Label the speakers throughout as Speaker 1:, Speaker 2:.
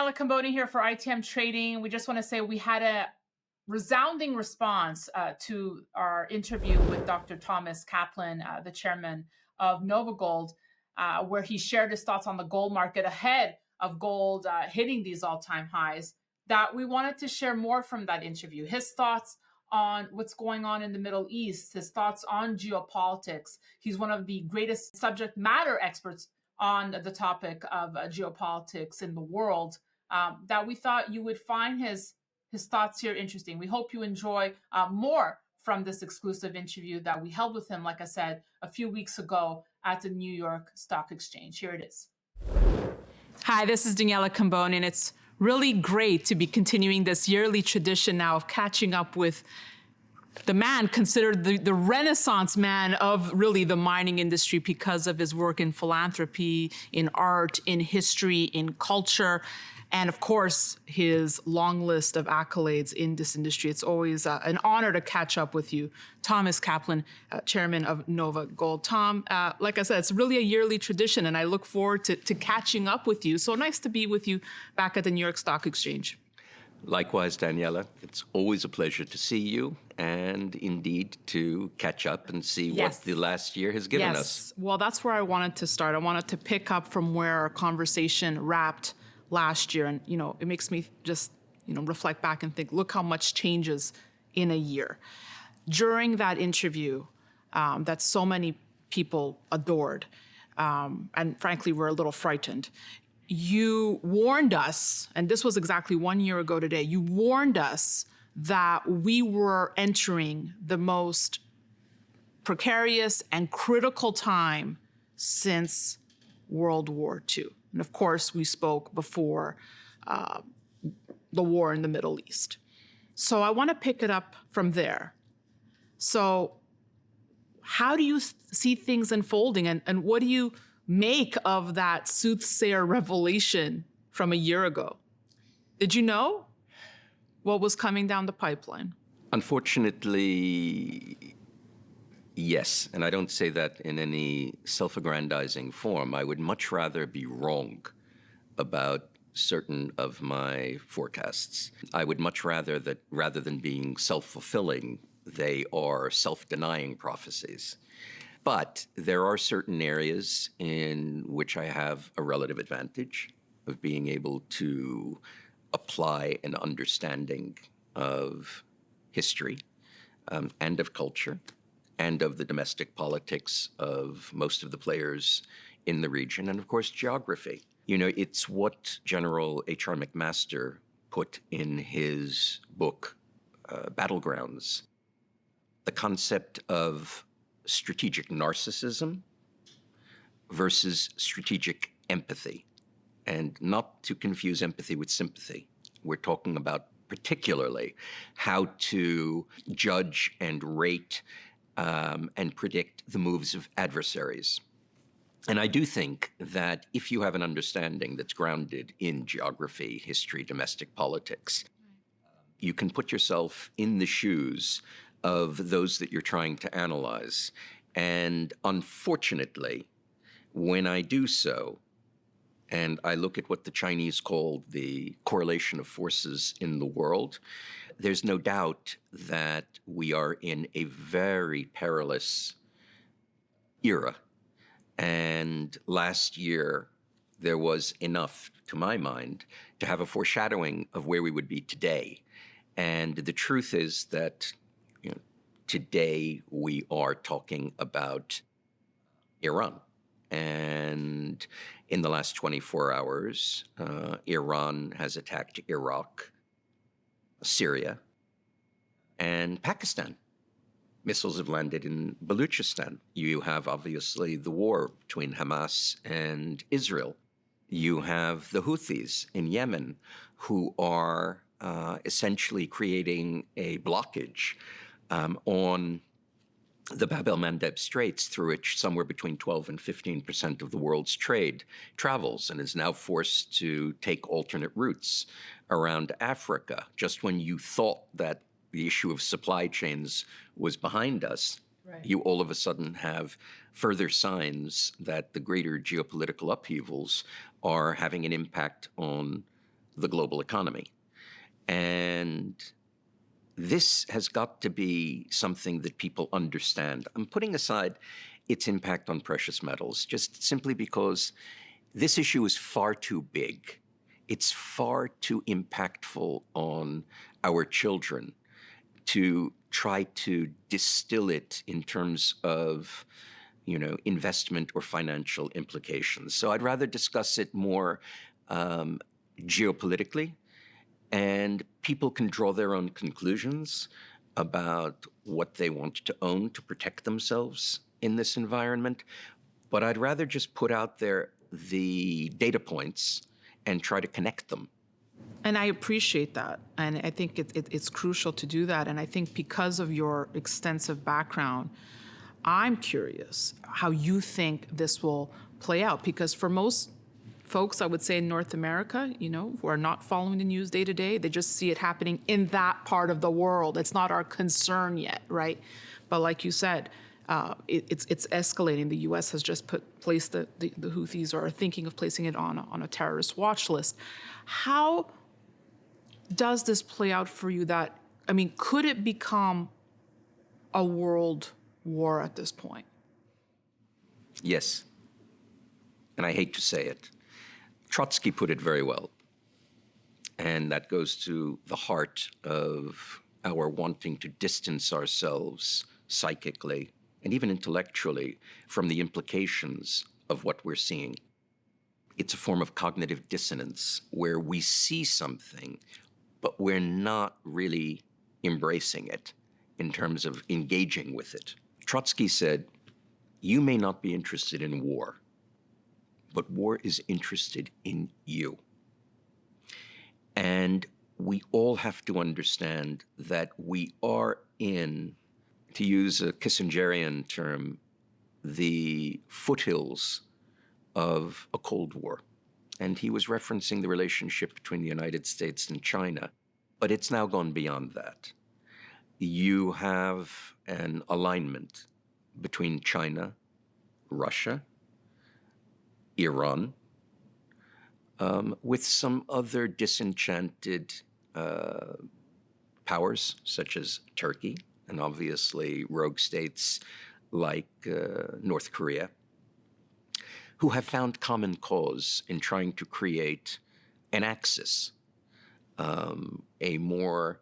Speaker 1: Daniela Cambone here for ITM Trading. We just want to say we had a resounding response to our interview with Dr. Thomas Kaplan, the chairman of Nova Gold, where he shared his thoughts on the gold market ahead of gold hitting these all-time highs, that we wanted to share more from that interview. His thoughts on what's going on in the Middle East, his thoughts on geopolitics. He's one of the greatest subject matter experts on the topic of geopolitics in the world, that we thought you would find his thoughts here interesting. We hope you enjoy more from this exclusive interview that we held with him, like I said, a few weeks ago at the New York Stock Exchange. Here it is. Hi, this is Daniela Cambone, and it's really great to be continuing this yearly tradition now of catching up with the man considered the Renaissance man of really the mining industry because of his work in philanthropy, in art, in history, in culture, and of course, his long list of accolades in this industry. It's always an honor to catch up with you. Thomas Kaplan, chairman of Nova Gold. Tom, like I said, it's really a yearly tradition, and I look forward to catching up with you. So nice to be with you back at the New York Stock Exchange.
Speaker 2: Likewise, Daniela. It's always a pleasure to see you and indeed to catch up and see what the last year has given us.
Speaker 1: Well, that's where I wanted to start. I wanted to pick up from where our conversation wrapped last year. And, it makes me just, reflect back and think, look how much changes in a year. During that interview that so many people adored, and frankly, were a little frightened, you warned us, and this was exactly 1 year ago today, you warned us that we were entering the most precarious and critical time since World War II. And of course, we spoke before the war in the Middle East. So I want to pick it up from there. So how do you see things unfolding, and what do you make of that soothsayer revelation from a year ago? Did you know what was coming down the pipeline?
Speaker 2: Unfortunately, yes. And I don't say that in any self-aggrandizing form. I would much rather be wrong about certain of my forecasts. I would much rather that rather than being self-fulfilling, they are self-denying prophecies. But there are certain areas in which I have a relative advantage of being able to apply an understanding of history and of culture and of the domestic politics of most of the players in the region, and of course, geography. It's what General H.R. McMaster put in his book, Battlegrounds, the concept of strategic narcissism versus strategic empathy. And not to confuse empathy with sympathy. We're talking about particularly how to judge and rate and predict the moves of adversaries. And I do think that if you have an understanding that's grounded in geography, history, domestic politics, you can put yourself in the shoes of those that you're trying to analyze. And unfortunately, when I do so, and I look at what the Chinese call the correlation of forces in the world, there's no doubt that we are in a very perilous era. And last year, there was enough, to my mind, to have a foreshadowing of where we would be today. And the truth is that today we are talking about Iran. And in the last 24 hours, Iran has attacked Iraq, Syria, and Pakistan. Missiles have landed in Baluchistan. You have, obviously, the war between Hamas and Israel. You have the Houthis in Yemen, who are essentially creating a blockage on the Bab el-Mandeb Straits, through which somewhere between 12 and 15% of the world's trade travels, and is now forced to take alternate routes around Africa. Just when you thought that the issue of supply chains was behind us, you all of a sudden have further signs that the greater geopolitical upheavals are having an impact on the global economy. And this has got to be something that people understand. I'm putting aside its impact on precious metals, just simply because this issue is far too big. It's far too impactful on our children to try to distill it in terms of, investment or financial implications. So I'd rather discuss it more geopolitically, and people can draw their own conclusions about what they want to own to protect themselves in this environment. But I'd rather just put out there the data points and try to connect them.
Speaker 3: And I appreciate that. And I think it's crucial to do that. And I think because of your extensive background, I'm curious how you think this will play out. Because for most folks, I would say in North America, who are not following the news day to day, they just see it happening in that part of the world. It's not our concern yet, right? But like you said, it's escalating. The U.S. has just placed the Houthis, or are thinking of placing it on a terrorist watch list. How does this play out for you? Could it become a world war at this point?
Speaker 2: Yes. And I hate to say it. Trotsky put it very well. And that goes to the heart of our wanting to distance ourselves psychically and even intellectually from the implications of what we're seeing. It's a form of cognitive dissonance where we see something, but we're not really embracing it in terms of engaging with it. Trotsky said, "You may not be interested in war, but war is interested in you." And we all have to understand that we are in, to use a Kissingerian term, the foothills of a Cold War. And he was referencing the relationship between the United States and China. But it's now gone beyond that. You have an alignment between China, Russia, Iran, with some other disenchanted powers, such as Turkey, and obviously rogue states like North Korea, who have found common cause in trying to create an axis, a more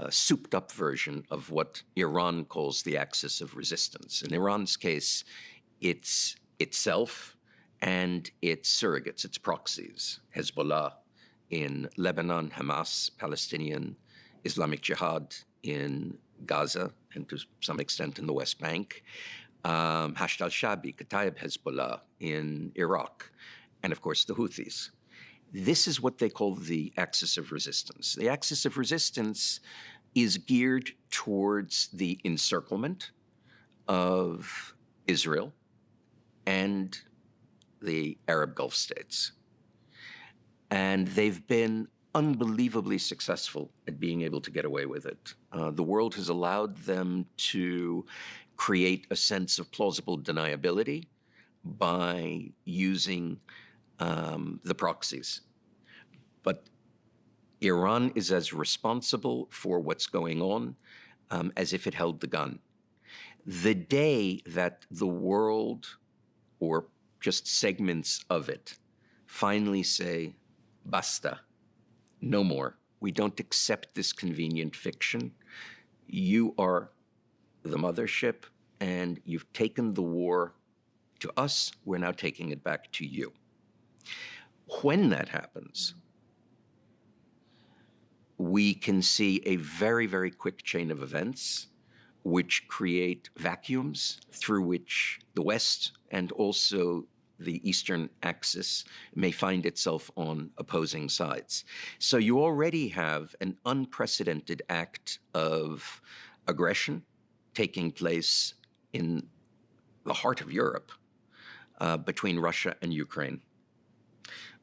Speaker 2: souped-up version of what Iran calls the axis of resistance. In Iran's case, it's itself and its surrogates, its proxies, Hezbollah in Lebanon, Hamas, Palestinian Islamic Jihad in Gaza, and to some extent in the West Bank, Hashd al-Shabi, Kataib Hezbollah in Iraq, and of course the Houthis. This is what they call the axis of resistance. The axis of resistance is geared towards the encirclement of Israel and the Arab Gulf states. And they've been unbelievably successful at being able to get away with it. The world has allowed them to create a sense of plausible deniability by using the proxies. But Iran is as responsible for what's going on as if it held the gun. The day that the world, or just segments of it, finally say, basta, no more. We don't accept this convenient fiction. You are the mothership, and you've taken the war to us. We're now taking it back to you. When that happens, we can see a very, very quick chain of events which create vacuums through which the West and also the Eastern axis may find itself on opposing sides. So you already have an unprecedented act of aggression taking place in the heart of Europe between Russia and Ukraine,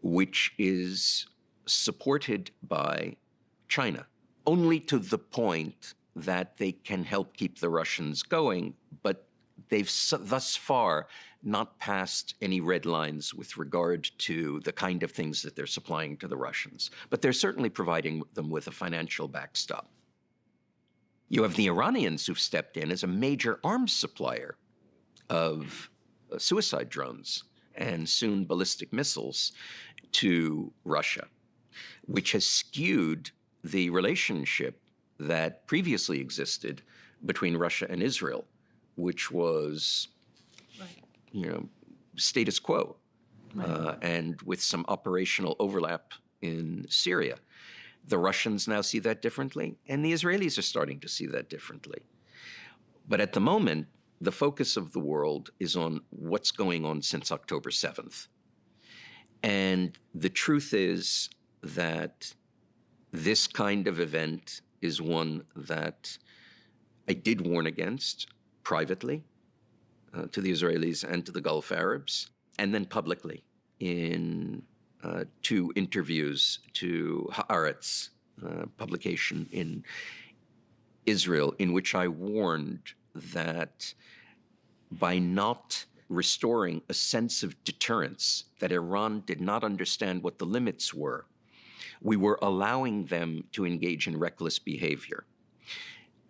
Speaker 2: which is supported by China, only to the point that they can help keep the Russians going, but they've thus far not passed any red lines with regard to the kind of things that they're supplying to the Russians, but they're certainly providing them with a financial backstop. You have the Iranians who've stepped in as a major arms supplier of suicide drones and soon ballistic missiles to Russia, which has skewed the relationship that previously existed between Russia and Israel, which was, status quo, and with some operational overlap in Syria. The Russians now see that differently, and the Israelis are starting to see that differently. But at the moment, the focus of the world is on what's going on since October 7th. And the truth is that this kind of event is one that I did warn against privately to the Israelis and to the Gulf Arabs, and then publicly in 2 interviews to Haaretz, publication in Israel, in which I warned that by not restoring a sense of deterrence, that Iran did not understand what the limits were, we were allowing them to engage in reckless behavior.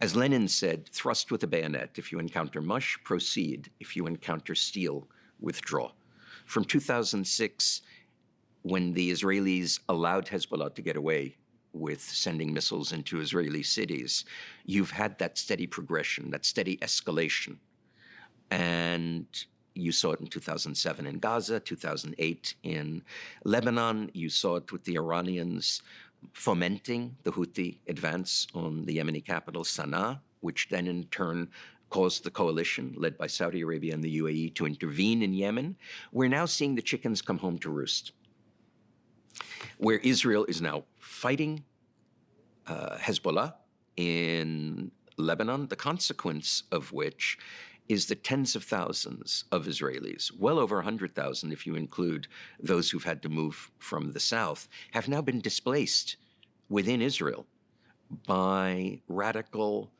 Speaker 2: As Lenin said, thrust with a bayonet. If you encounter mush, proceed. If you encounter steel, withdraw. From 2006, when the Israelis allowed Hezbollah to get away with sending missiles into Israeli cities, you've had that steady progression, that steady escalation. And you saw it in 2007 in Gaza, 2008 in Lebanon. You saw it with the Iranians fomenting the Houthi advance on the Yemeni capital, Sana'a, which then in turn caused the coalition led by Saudi Arabia and the UAE to intervene in Yemen. We're now seeing the chickens come home to roost, where Israel is now fighting Hezbollah in Lebanon, the consequence of which is the tens of thousands of Israelis, well over 100,000 if you include those who've had to move from the south, have now been displaced within Israel by radical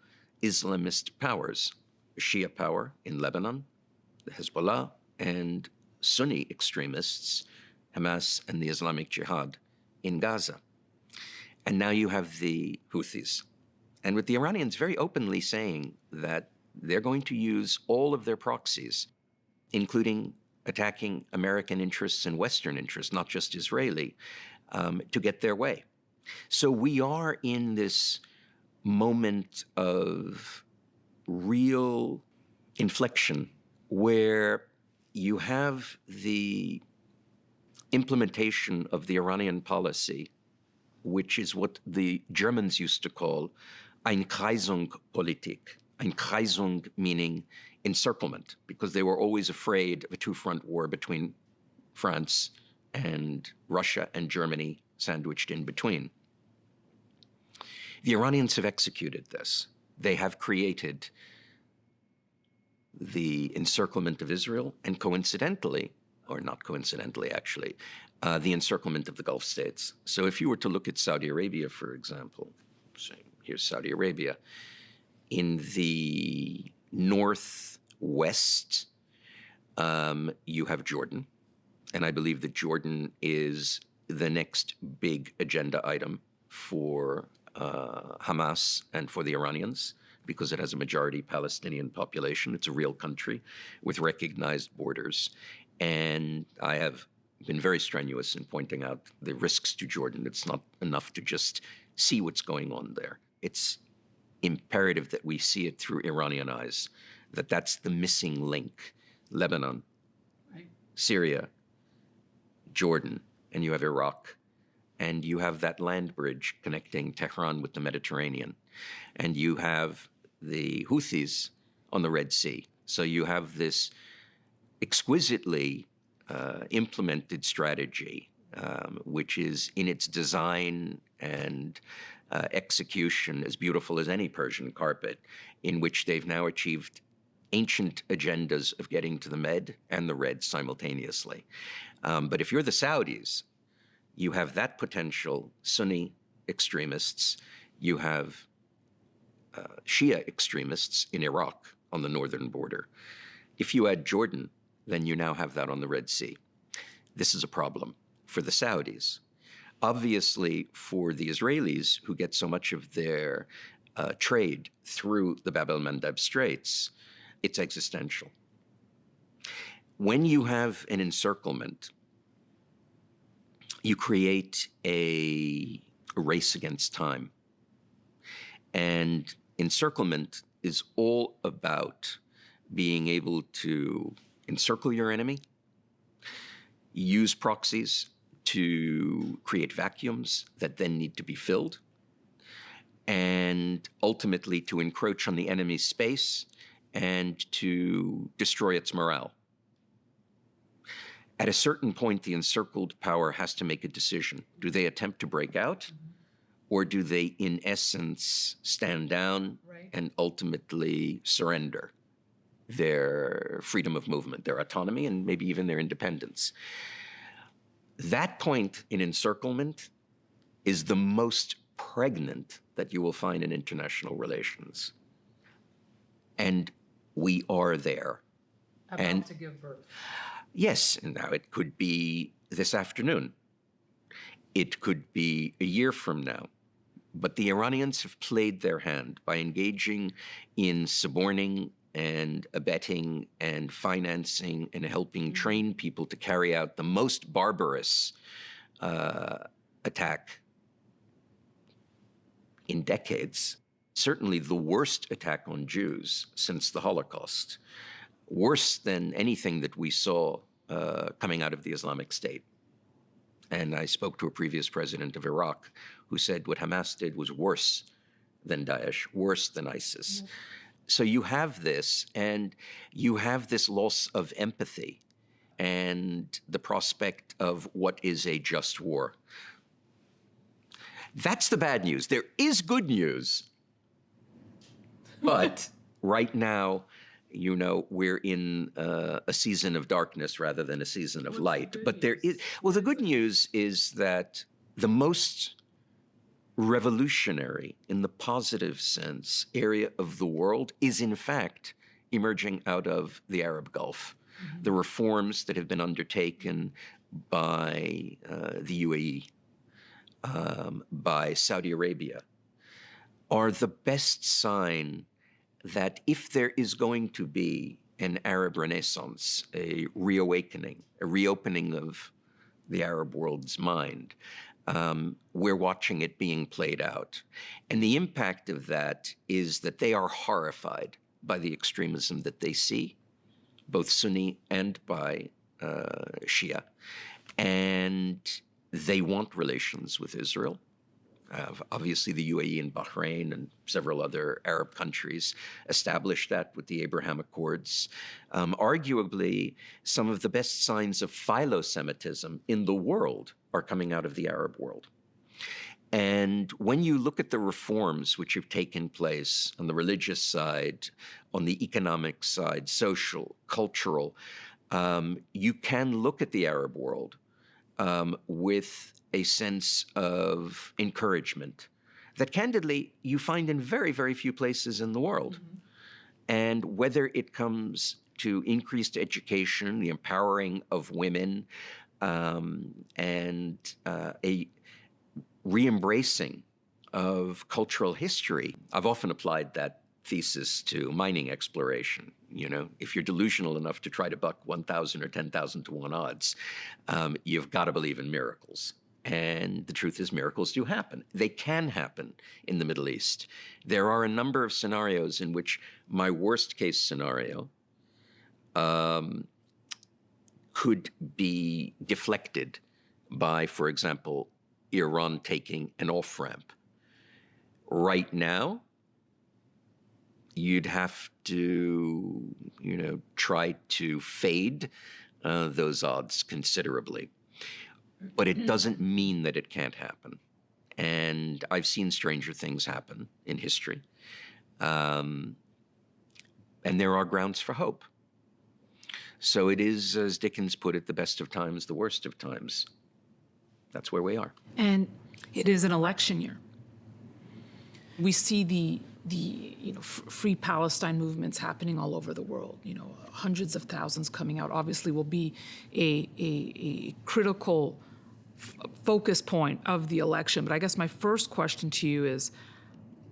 Speaker 2: Islamist powers, Shia power in Lebanon, the Hezbollah, and Sunni extremists, Hamas and the Islamic Jihad in Gaza. And now you have the Houthis. And with the Iranians very openly saying that they're going to use all of their proxies, including attacking American interests and Western interests, not just Israeli, to get their way. So we are in this moment of real inflection where you have the implementation of the Iranian policy, which is what the Germans used to call Einkreisungspolitik. Einkreisung meaning encirclement, because they were always afraid of a 2-front war between France and Russia and Germany sandwiched in between. The Iranians have executed this. They have created the encirclement of Israel and coincidentally, or not coincidentally actually, the encirclement of the Gulf states. So if you were to look at Saudi Arabia, for example, so here's Saudi Arabia, in the northwest, you have Jordan. And I believe that Jordan is the next big agenda item for Hamas and for the Iranians, because it has a majority Palestinian population. It's a real country with recognized borders. And I have been very strenuous in pointing out the risks to Jordan. It's not enough to just see what's going on there. It's imperative that we see it through Iranian eyes, that that's the missing link. Lebanon, right, Syria, Jordan, and you have Iraq, and you have that land bridge connecting Tehran with the Mediterranean, and you have the Houthis on the Red Sea. So you have this exquisitely implemented strategy, which is in its design and execution as beautiful as any Persian carpet, in which they've now achieved ancient agendas of getting to the Med and the Red simultaneously. But if you're the Saudis, you have that potential Sunni extremists, you have Shia extremists in Iraq on the northern border. If you add Jordan, then you now have that on the Red Sea. This is a problem for the Saudis. Obviously, for the Israelis, who get so much of their trade through the Bab el-Mandeb Straits, it's existential. When you have an encirclement, you create a race against time. And encirclement is all about being able to encircle your enemy, use proxies to create vacuums that then need to be filled, and ultimately to encroach on the enemy's space and to destroy its morale. At a certain point, the encircled power has to make a decision. Do they attempt to break out? Or do they, in essence, stand down and ultimately surrender their freedom of movement, their autonomy, and maybe even their independence? That point in encirclement is the most pregnant that you will find in international relations. And we are there.
Speaker 1: About to give birth.
Speaker 2: Yes, and now it could be this afternoon. It could be a year from now. But the Iranians have played their hand by engaging in suborning and abetting and financing and helping train people to carry out the most barbarous attack in decades. Certainly the worst attack on Jews since the Holocaust. Worse than anything that we saw coming out of the Islamic State. And I spoke to a previous president of Iraq who said what Hamas did was worse than Daesh, worse than ISIS. So you have this, and you have this loss of empathy and the prospect of what is a just war. That's the bad news. There is good news. But right now, you know, we're in a season of darkness rather than a season of light. But there is, well, the good news is that the most revolutionary, in the positive sense, area of the world is in fact emerging out of the Arab Gulf. The reforms that have been undertaken by the UAE, by Saudi Arabia, are the best sign that if there is going to be an Arab Renaissance, a reawakening, a reopening of the Arab world's mind, we're watching it being played out. And the impact of that is that they are horrified by the extremism that they see, both Sunni and by Shia. And they want relations with Israel. Obviously, the UAE and Bahrain and several other Arab countries established that with the Abraham Accords. Arguably, some of the best signs of philo-Semitism in the world are coming out of the Arab world. And when you look at the reforms which have taken place on the religious side, on the economic side, social, cultural, you can look at the Arab world with a sense of encouragement that candidly you find in very, very few places in the world. And whether it comes to increased education, the empowering of women, and a re-embracing of cultural history. I've often applied that thesis to mining exploration. You know, if you're delusional enough to try to buck 1,000 or 10,000 to 1 odds, you've got to believe in miracles. And the truth is, miracles do happen. They can happen in the Middle East. There are a number of scenarios in which my worst case scenario could be deflected by, for example, Iran taking an off-ramp. Right now, you'd have to, you know, try to fade those odds considerably. But it doesn't mean that it can't happen. And I've seen stranger things happen in history. And there are grounds for hope. So it is, as Dickens put it, the best of times, the worst of times. That's where we are.
Speaker 3: And it is an election year. We see the the free Palestine movements happening all over the world, hundreds of thousands coming out, obviously will be a critical focus point of the election. But I guess my first question to you is,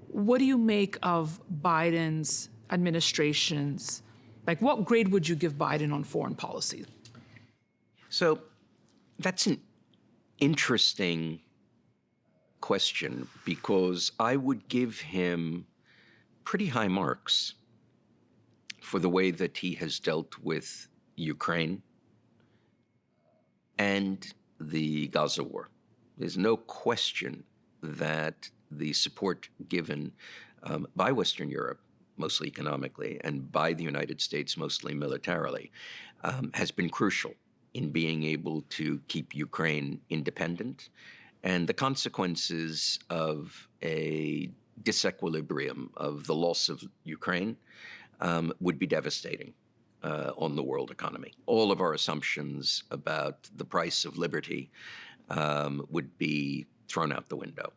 Speaker 3: what do you make of Biden's administration's, what grade would you give Biden on foreign policy?
Speaker 2: So that's an interesting question, because I would give him pretty high marks for the way that he has dealt with Ukraine and the Gaza war. There's no question that the support given by Western Europe, mostly economically, and by the United States, mostly militarily, has been crucial in being able to keep Ukraine independent. And the consequences of a disequilibrium, of the loss of Ukraine, would be devastating on the world economy. All of our assumptions about the price of liberty would be thrown out the window.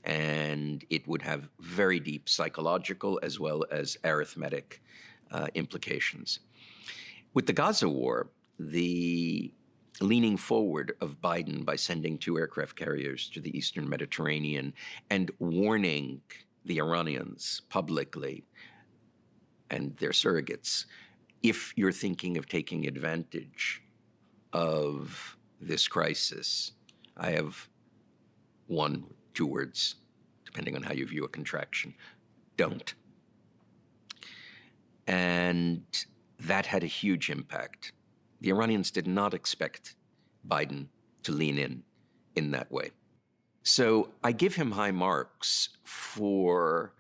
Speaker 2: And it would have very deep psychological as well as arithmetic implications. With the Gaza war, the leaning forward of Biden by sending 2 aircraft carriers to the Eastern Mediterranean and warning the Iranians publicly and their surrogates, if you're thinking of taking advantage of this crisis, I have 1, 2 words, depending on how you view a contraction: don't. And that had a huge impact. The Iranians did not expect Biden to lean in that way. So I give him high marks for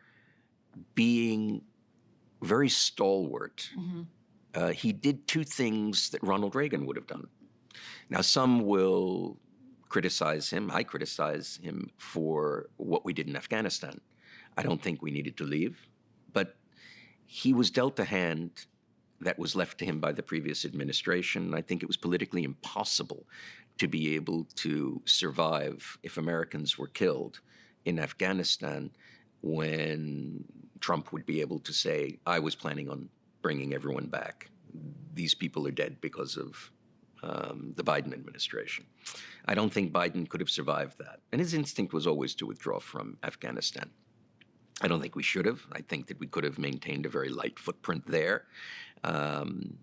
Speaker 2: being very stalwart. Mm-hmm. He did 2 things that Ronald Reagan would have done. Now, some will criticize him. I criticize him for what we did in Afghanistan. I don't think we needed to leave, but he was dealt a hand that was left to him by the previous administration. I think it was politically impossible to be able to survive if Americans were killed in Afghanistan, when Trump would be able to say, I was planning on bringing everyone back. These people are dead because of the Biden administration. I don't think Biden could have survived that. And his instinct was always to withdraw from Afghanistan. I don't think we should have. I think that we could have maintained a very light footprint there,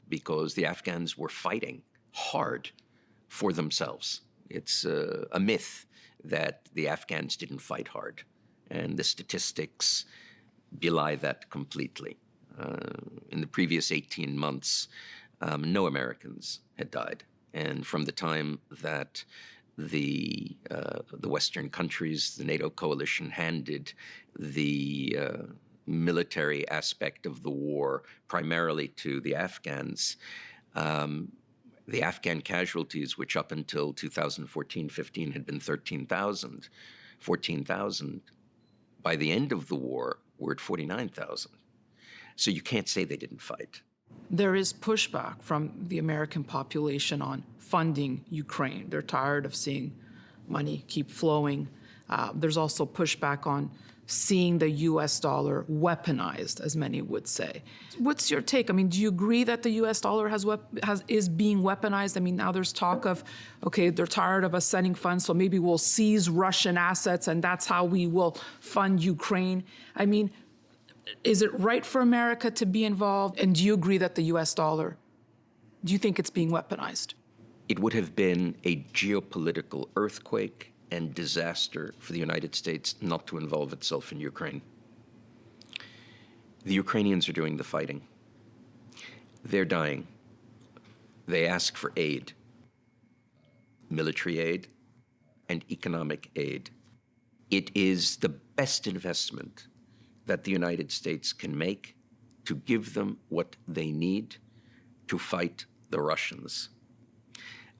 Speaker 2: because the Afghans were fighting hard for themselves. It's a myth that the Afghans didn't fight hard, and the statistics belie that completely. In the previous 18 months, no Americans had died. And from the time that the Western countries, the NATO coalition, handed the military aspect of the war primarily to the Afghans, the Afghan casualties, which up until 2014-15 had been 13,000, 14,000, by the end of the war were at 49,000. So you can't say they didn't fight.
Speaker 3: There is pushback from the American population on funding Ukraine. They're tired of seeing money keep flowing. There's also pushback on seeing the U.S. dollar weaponized, as many would say. What's your take? I mean, do you agree that the U.S. dollar is being weaponized? I mean, now there's talk of, okay, they're tired of us sending funds, so maybe we'll seize Russian assets, and that's how we will fund Ukraine. I mean, is it right for America to be involved? And do you agree that the U.S. dollar, do you think it's being weaponized?
Speaker 2: It would have been a geopolitical earthquake and disaster for the United States not to involve itself in Ukraine. The Ukrainians are doing the fighting. They're dying. They ask for aid, military aid and economic aid. It is the best investment that the United States can make to give them what they need to fight the Russians.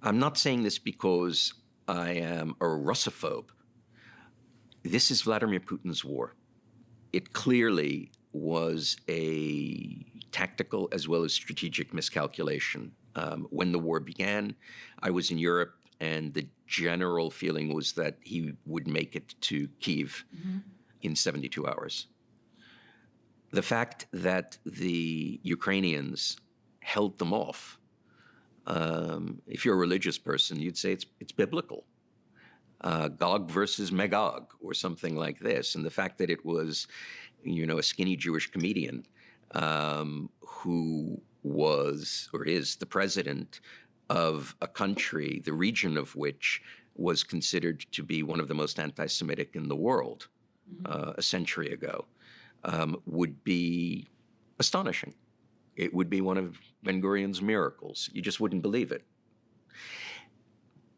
Speaker 2: I'm not saying this because I am a Russophobe. This is Vladimir Putin's war. It clearly was a tactical as well as strategic miscalculation. When the war began, I was in Europe, and the general feeling was that he would make it to Kyiv in 72 hours. The fact that the Ukrainians held them off, if you're a religious person, you'd say it's biblical. Gog versus Magog, or something like this. And the fact that it was, a skinny Jewish comedian who was or is the president of a country, the region of which was considered to be one of the most anti-Semitic in the world a century ago, would be astonishing. It would be one of Ben-Gurion's miracles. You just wouldn't believe it.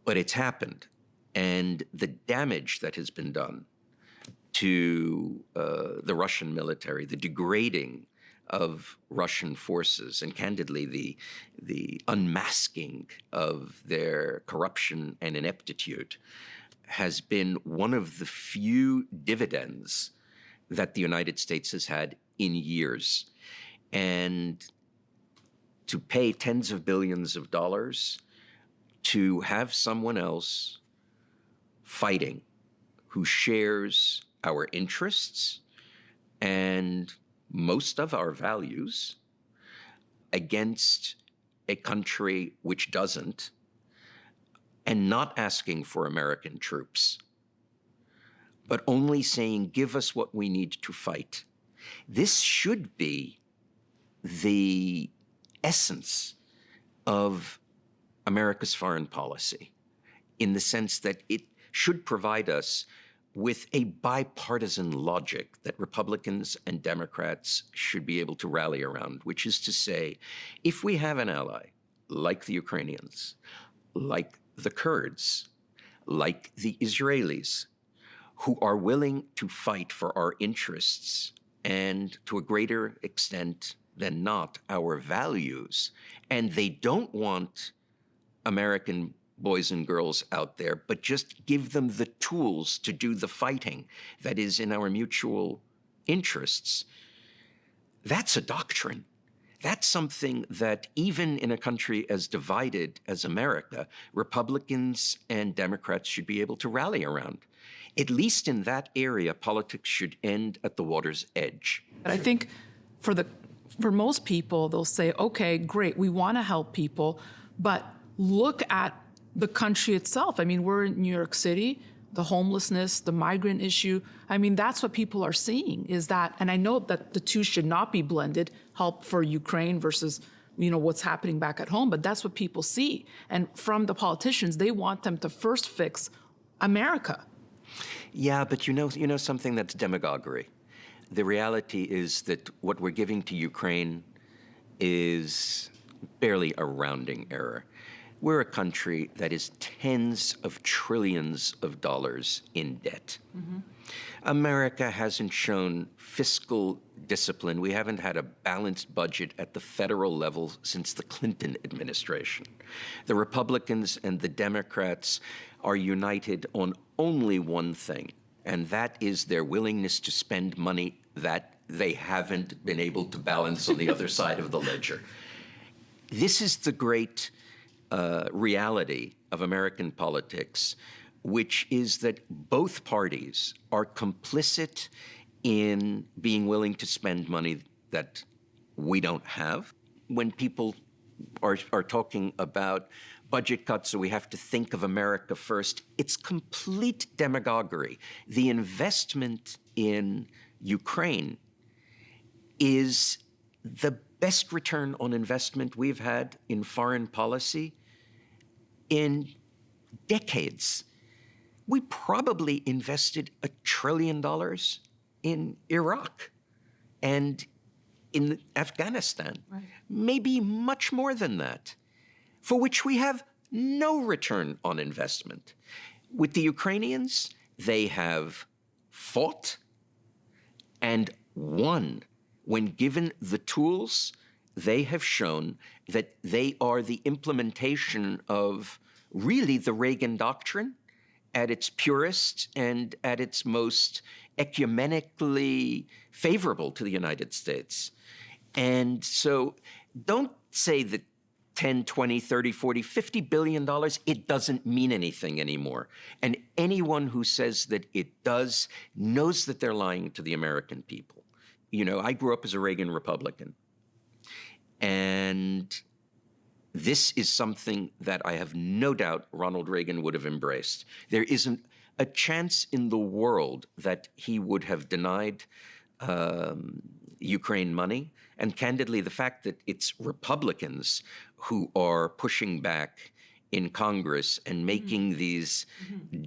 Speaker 2: But it's happened. And the damage that has been done to the Russian military, the degrading of Russian forces, and candidly, the unmasking of their corruption and ineptitude, has been one of the few dividends that the United States has had in years. And to pay tens of billions of dollars to have someone else fighting who shares our interests and most of our values against a country which doesn't, and not asking for American troops, but only saying, give us what we need to fight. This should be the essence of America's foreign policy, in the sense that it should provide us with a bipartisan logic that Republicans and Democrats should be able to rally around, which is to say, if we have an ally like the Ukrainians, like the Kurds, like the Israelis, who are willing to fight for our interests and, to a greater extent than not, our values, and they don't want American boys and girls out there, but just give them the tools to do the fighting that is in our mutual interests, that's a doctrine. That's something that even in a country as divided as America, Republicans and Democrats should be able to rally around. At least in that area, politics should end at the water's edge.
Speaker 3: I think for most people, they'll say, okay, great, we want to help people, but look at the country itself. I mean, we're in New York City, the homelessness, the migrant issue. I mean, that's what people are seeing, is that, and I know that the two should not be blended, help for Ukraine versus, what's happening back at home, but that's what people see. And from the politicians, they want them to first fix America.
Speaker 2: Yeah, but you know something, that's demagoguery. The reality is that what we're giving to Ukraine is barely a rounding error. We're a country that is tens of trillions of dollars in debt. Mm-hmm. America hasn't shown fiscal discipline. We haven't had a balanced budget at the federal level since the Clinton administration. The Republicans and the Democrats are united on only one thing, and that is their willingness to spend money that they haven't been able to balance on the other side of the ledger. This is the great reality of American politics, which is that both parties are complicit in being willing to spend money that we don't have. When people are talking about budget cuts, so we have to think of America first, it's complete demagoguery. The investment in Ukraine is the best return on investment we've had in foreign policy in decades. We probably invested $1 trillion in Iraq and in Afghanistan, right. Maybe much more than that, for which we have no return on investment. With the Ukrainians, they have fought and won. When given the tools, they have shown that they are the implementation of really the Reagan doctrine at its purest and at its most ecumenically favorable to the United States. And so don't say that 10, 20, 30, 40, $50 billion, it doesn't mean anything anymore. And anyone who says that it does knows that they're lying to the American people. I grew up as a Reagan Republican. And this is something that I have no doubt Ronald Reagan would have embraced. There isn't a chance in the world that he would have denied Ukraine money. And candidly, the fact that it's Republicans who are pushing back in Congress and making these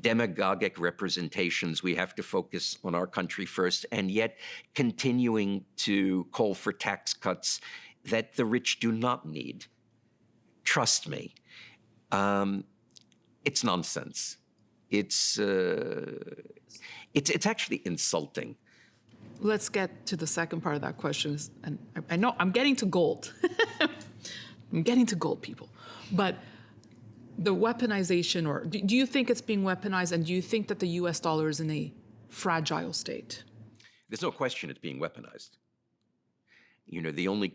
Speaker 2: demagogic representations, we have to focus on our country first, and yet continuing to call for tax cuts that the rich do not need. Trust me, it's nonsense. It's actually insulting.
Speaker 3: Let's get to the second part of that question. And I know I'm getting to gold. I'm getting to gold, people. But the weaponization, or do you think it's being weaponized, and do you think that the US dollar is in a fragile state?
Speaker 2: There's no question it's being weaponized. The only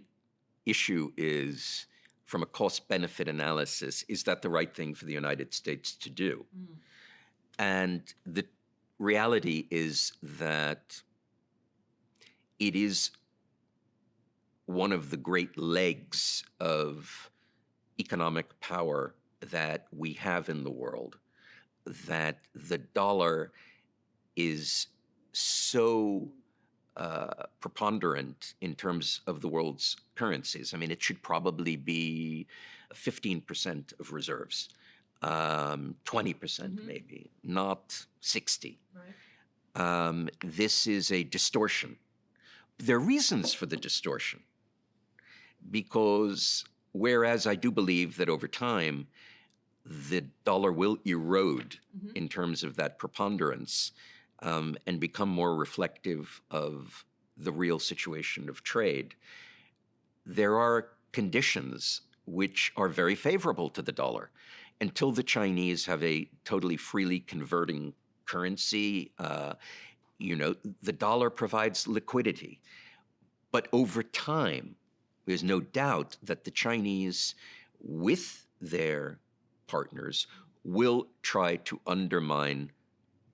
Speaker 2: issue is, from a cost-benefit analysis, is that the right thing for the United States to do? And the reality is that it is one of the great legs of economic power that we have in the world, that the dollar is so preponderant in terms of the world's currencies. I mean, it should probably be 15% of reserves, 20% maybe, not 60. Right. This is a distortion. There are reasons for the distortion, because whereas I do believe that over time the dollar will erode in terms of that preponderance, and become more reflective of the real situation of trade, there are conditions which are very favorable to the dollar. Until the Chinese have a totally freely converting currency, the dollar provides liquidity. But over time, there's no doubt that the Chinese, with their partners, will try to undermine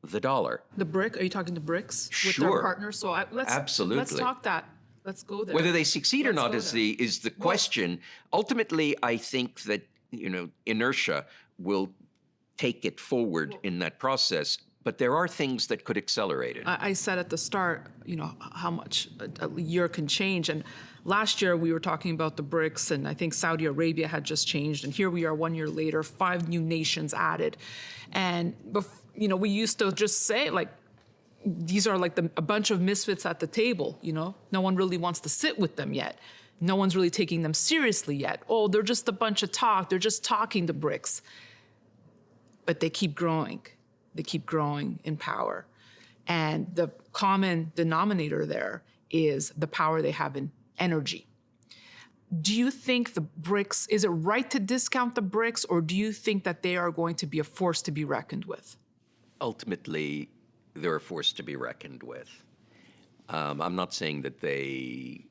Speaker 2: the dollar.
Speaker 3: The BRIC, are you talking to BRICS with
Speaker 2: Sure.
Speaker 3: their partners? So
Speaker 2: Absolutely.
Speaker 3: Let's talk that. Let's go there.
Speaker 2: Whether they succeed or not is the question. Ultimately, I think that inertia will take it forward in that process. But there are things that could accelerate it.
Speaker 3: I said at the start, how much a year can change. And last year we were talking about the BRICS, and I think Saudi Arabia had just changed. And here we are 1 year later, 5 new nations added. And, we used to just say, these are like a bunch of misfits at the table, No one really wants to sit with them yet. No one's really taking them seriously yet. Oh, they're just a bunch of talk. They're just talking, the BRICS. But they keep growing. They keep growing in power. And the common denominator there is the power they have in energy. Do you think the BRICS, is it right to discount the BRICS, or do you think that they are going to be a force to be reckoned with?
Speaker 2: Ultimately, they're a force to be reckoned with. I'm not saying that they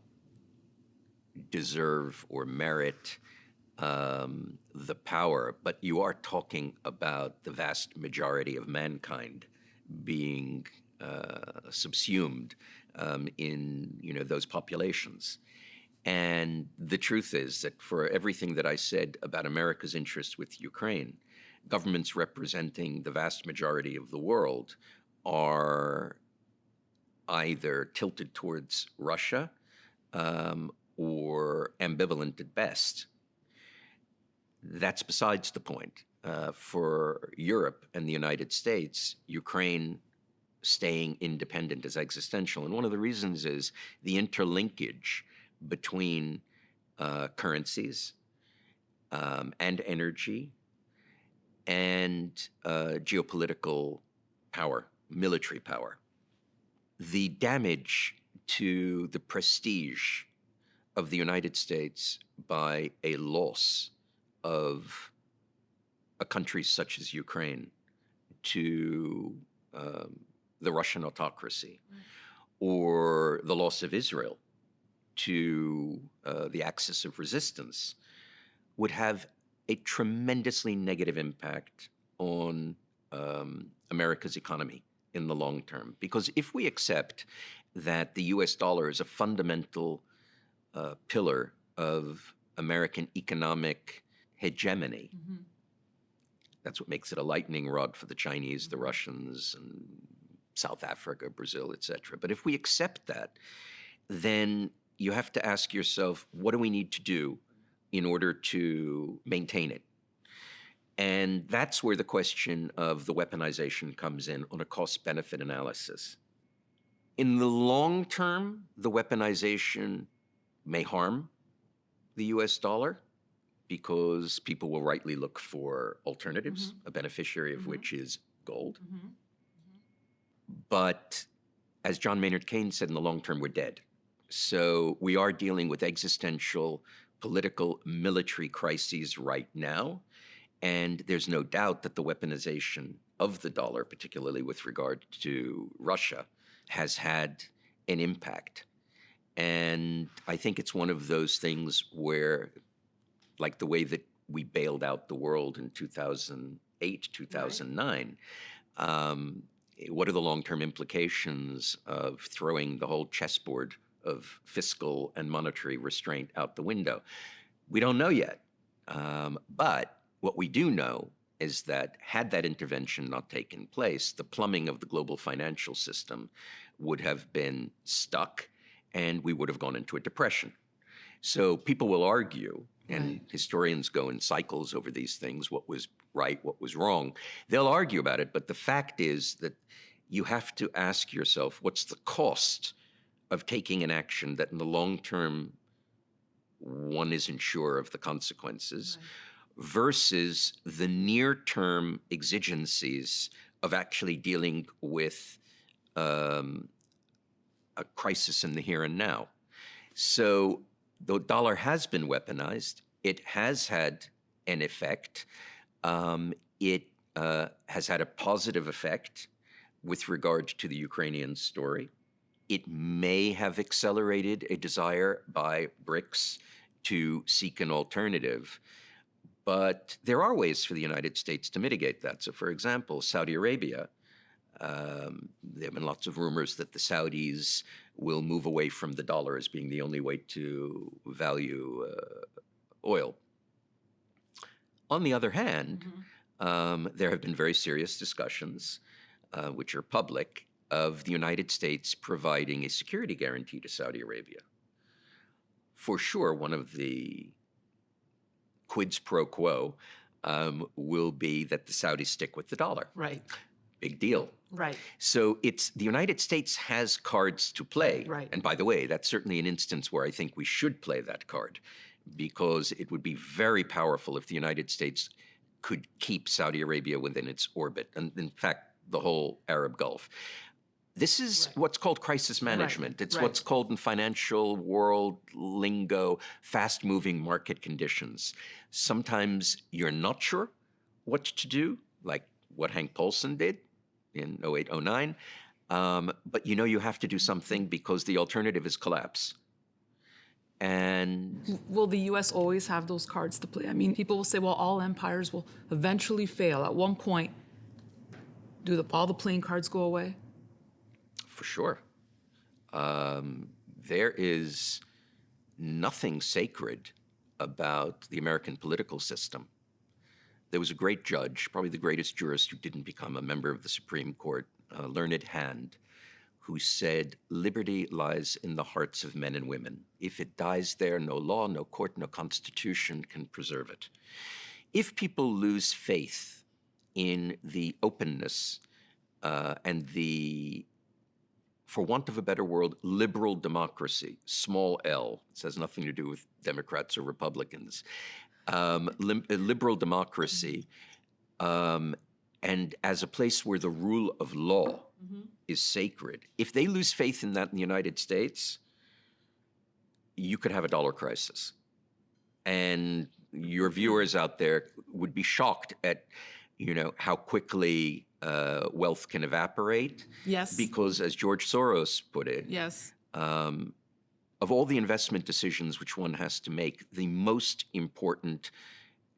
Speaker 2: deserve or merit the power, but you are talking about the vast majority of mankind being subsumed in those populations. And the truth is that for everything that I said about America's interest with Ukraine, governments representing the vast majority of the world are either tilted towards Russia or ambivalent at best. That's besides the point. For Europe and the United States, Ukraine staying independent is existential. And one of the reasons is the interlinkage between currencies and energy and geopolitical power, military power. The damage to the prestige of the United States by a loss of a country such as Ukraine to the Russian autocracy, or the loss of Israel to the axis of resistance, would have a tremendously negative impact on America's economy in the long term. Because if we accept, that the US dollar is a fundamental pillar of American economic hegemony. That's what makes it a lightning rod for the Chinese, the Russians, and South Africa, Brazil, etc. But if we accept that, then you have to ask yourself, what do we need to do in order to maintain it? And that's where the question of the weaponization comes in on a cost-benefit analysis. In the long term, the weaponization may harm the US dollar because people will rightly look for alternatives, a beneficiary of which is gold. But as John Maynard Keynes said, in the long term, we're dead. So we are dealing with existential political military crises right now. And there's no doubt that the weaponization of the dollar, particularly with regard to Russia, has had an impact. And I think it's one of those things where, like the way that we bailed out the world in 2008, 2009, what are the long-term implications of throwing the whole chessboard of fiscal and monetary restraint out the window? We don't know yet. But what we do know is that had that intervention not taken place, the plumbing of the global financial system would have been stuck and we would have gone into a depression. So people will argue, and historians go in cycles over these things, what was right, what was wrong. They'll argue about it, but the fact is that you have to ask yourself, what's the cost of taking an action that in the long term one isn't sure of the consequences, versus the near-term exigencies of actually dealing with a crisis in the here and now. So the dollar has been weaponized. It has had an effect. It has had a positive effect with regard to the Ukrainian story. It may have accelerated a desire by BRICS to seek an alternative. But there are ways for the United States to mitigate that. So, for example, Saudi Arabia, there have been lots of rumors that the Saudis will move away from the dollar as being the only way to value oil. On the other hand, there have been very serious discussions, which are public, of the United States providing a security guarantee to Saudi Arabia. For sure, one of the quids pro quo will be that the Saudis stick with the dollar.
Speaker 3: Right.
Speaker 2: Big deal.
Speaker 3: Right.
Speaker 2: So it's the United States has cards to play.
Speaker 3: Right.
Speaker 2: And by the way, that's certainly an instance where I think we should play that card, because it would be very powerful if the United States could keep Saudi Arabia within its orbit, and in fact, the whole Arab Gulf. This is what's called crisis management. It's what's called in financial world lingo, fast-moving market conditions. Sometimes you're not sure what to do, like what Hank Paulson did in 08, 09, but you know you have to do something because the alternative is collapse. And
Speaker 3: will the U.S. always have those cards to play? I mean, people will say, well, all empires will eventually fail. At one point, do all the playing cards go away?
Speaker 2: For sure. There is nothing sacred about the American political system. There was a great judge, probably the greatest jurist who didn't become a member of the Supreme Court, Learned Hand, who said, liberty lies in the hearts of men and women. If it dies there, no law, no court, no constitution can preserve it. If people lose faith in the openness and the, for want of a better word, liberal democracy, small L, this has nothing to do with Democrats or Republicans, liberal democracy, and as a place where the rule of law is sacred. If they lose faith in that in the United States, you could have a dollar crisis. And your viewers out there would be shocked at, you know, how quickly wealth can evaporate.
Speaker 3: Yes.
Speaker 2: Because as George Soros put it,
Speaker 3: yes.
Speaker 2: Of all the investment decisions which one has to make, the most important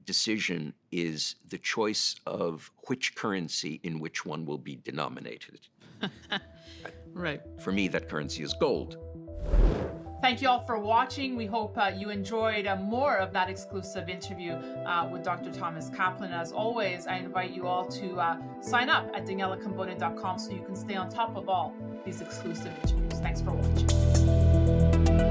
Speaker 2: decision is the choice of which currency in which one will be denominated.
Speaker 3: Right.
Speaker 2: For me, that currency is gold.
Speaker 1: Thank you all for watching. We hope you enjoyed more of that exclusive interview with Dr. Thomas Kaplan. As always, I invite you all to sign up at danielacambone.com so you can stay on top of all these exclusive interviews. Thanks for watching.